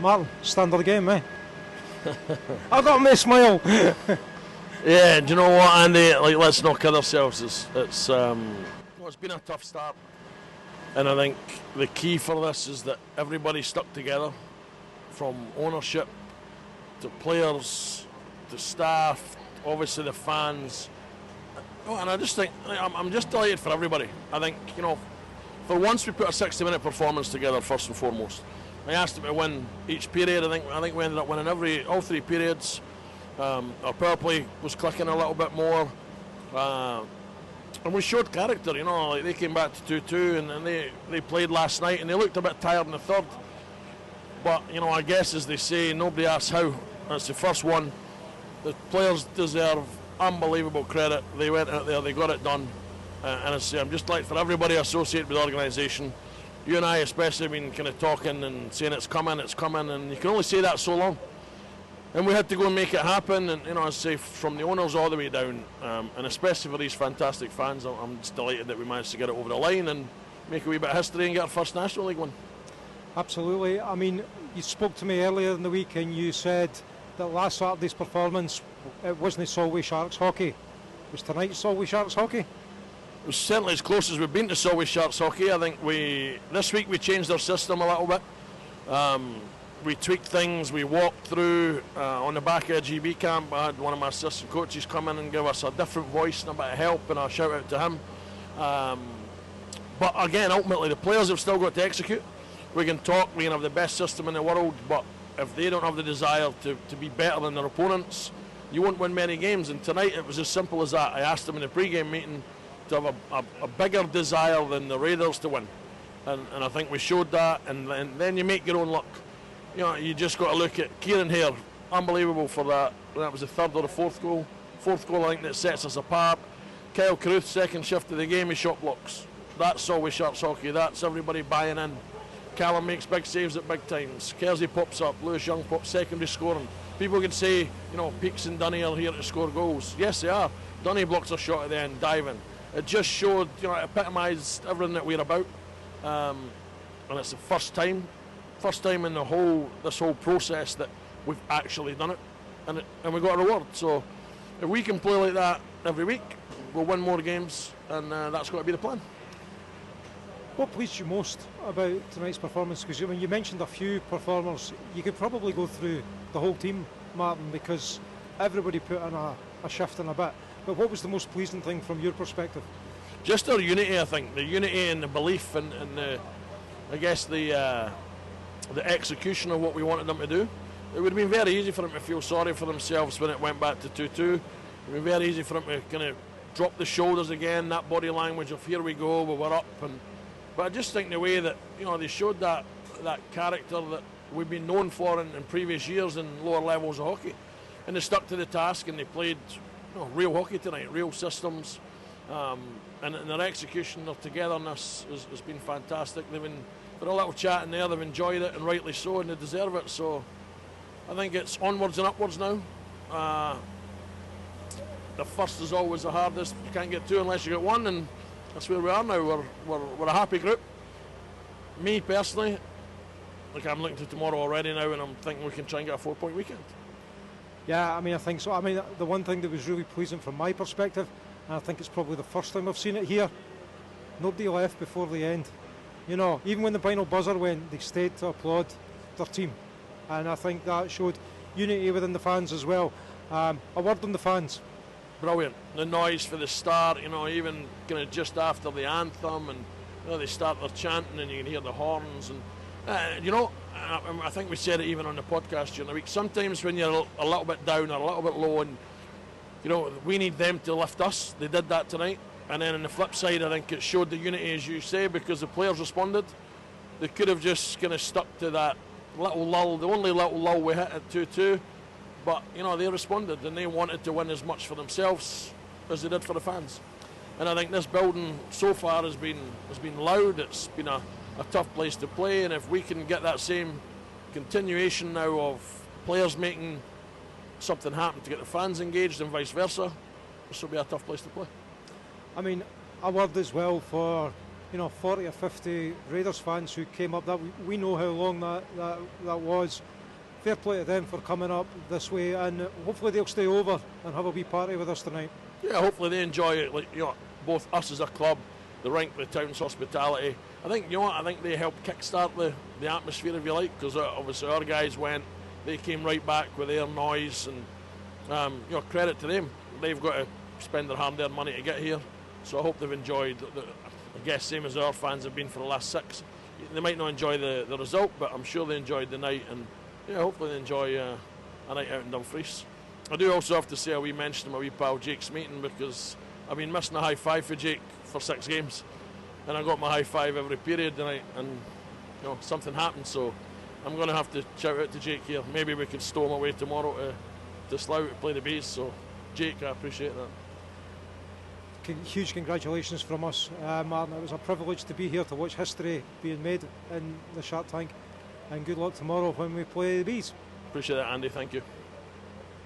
Martin, standard game, eh? I got me a smile. Yeah, do you know what, Andy? Like, let's not kid ourselves. It's been a tough start, and I think the key for this is that everybody stuck together, from ownership to players to staff, obviously the fans. Oh, and I just think I'm just delighted for everybody. I think, for once we put a 60-minute performance together first and foremost. I asked them to win each period. I think we ended up winning all three periods. Our power play was clicking a little bit more, and we showed character. Like they came back to 2-2, and they played last night, and they looked a bit tired in the third. But I guess, as they say, nobody asks how. That's the first one. The players deserve unbelievable credit. They went out there, they got it done, and as I say, I'm just like for everybody associated with the organisation. You and I especially have been kind of talking and saying it's coming, and you can only say that so long. And we had to go and make it happen, and as I say, from the owners all the way down, and especially for these fantastic fans, I'm just delighted that we managed to get it over the line and make a wee bit of history and get our first National League win. Absolutely. I mean, you spoke to me earlier in the week and you said that last Saturday's performance, it wasn't Solway Sharks hockey. It was tonight's Solway Sharks hockey. It was certainly as close as we've been to Solway Sharks hockey. I think this week we changed our system a little bit. We tweaked things, we walked through on the back of GB camp. I had one of my assistant coaches come in and give us a different voice and a bit of help, and a shout out to him. But again, ultimately the players have still got to execute. We can talk, we can have the best system in the world, but if they don't have the desire to be better than their opponents, you won't win many games. And tonight it was as simple as that. I asked them in the pre-game meeting to have a bigger desire than the Raiders to win, and I think we showed that, and then you make your own luck. You just got to look at Kieran Hare, unbelievable for that. That was the third or the fourth goal I think that sets us apart. Kyle Carruth, second shift of the game, he shot blocks. That's always Sharks hockey, that's everybody buying in. Callum makes big saves at big times. Kersey pops up, Lewis Young pops secondary scoring. People can say, Peaks and Dunny are here to score goals. Yes, they are. Dunny blocks a shot at the end, diving. It just showed, it epitomised everything that we're about. And it's the first time in this whole process that we've actually done it, and we got a reward. So if we can play like that every week, we'll win more games, and that's got to be the plan. What pleased you most about tonight's performance? Because when you mentioned a few performers, you could probably go through the whole team, Martin, because everybody put in a shift and a bit. But what was the most pleasing thing from your perspective? Just our unity, I think. The unity and the belief and I guess the execution of what we wanted them to do. It would have been very easy for them to feel sorry for themselves when it went back to 2-2. It would have been very easy for them to kind of drop the shoulders again, that body language of here we go, we're up. But I just think the way that they showed that character that we've been known for in previous years in lower levels of hockey, and they stuck to the task and they played real hockey tonight, real systems, and their execution, their togetherness has been fantastic. They've been a little chat in there, they've enjoyed it, and rightly so, and they deserve it. So I think it's onwards and upwards now. The first is always the hardest. You can't get two unless you get one, and that's where we are now. We're a happy group. Me personally, I'm looking to tomorrow already now, and I'm thinking we can try and get a 4-point weekend. Yeah, I think so. The one thing that was really pleasing from my perspective, and I think it's probably the first time I've seen it here, nobody left before the end. Even when the final buzzer went, they stayed to applaud their team, and I think that showed unity within the fans as well. A word on the fans. Brilliant. The noise for the start, even kind of just after the anthem, and they start their chanting, and you can hear the horns, and I think we said it even on the podcast during the week. Sometimes when you're a little bit down or a little bit low, and we need them to lift us. They did that tonight. And then on the flip side, I think it showed the unity, as you say, because the players responded. They could have just kind of stuck to that little lull, the only little lull we hit at 2-2. But, they responded, and they wanted to win as much for themselves as they did for the fans. And I think this building so far has been loud. It's been a tough place to play. And if we can get that same continuation now of players making something happen to get the fans engaged and vice versa, this will be a tough place to play. A word as well for 40 or 50 Raiders fans who came up. That we know how long that was. Fair play to them for coming up this way, and hopefully they'll stay over and have a wee party with us tonight. Yeah, hopefully they enjoy it. Both us as a club, the rink, the town's hospitality. I think I think they helped kickstart the atmosphere, if you like, because obviously our guys they came right back with their noise, and credit to them. They've got to spend their hard-earned money to get here, so I hope they've enjoyed. I guess same as our fans have been for the last 6. They might not enjoy the result, but I'm sure they enjoyed the night, and hopefully they enjoy a night out in Dumfries. I do also have to say a wee mention to my wee pal Jake Smeaton, because I've been missing a high five for Jake for 6 games, and I got my high five every period tonight, and something happened, so I'm going to have to shout out to Jake here. Maybe we could stow him away tomorrow to Slough to play the Bees. So Jake, I appreciate that. Huge congratulations from us, Martin. It was a privilege to be here to watch history being made in the Shark Tank, and good luck tomorrow when we play the Bees. Appreciate that, Andy. Thank you.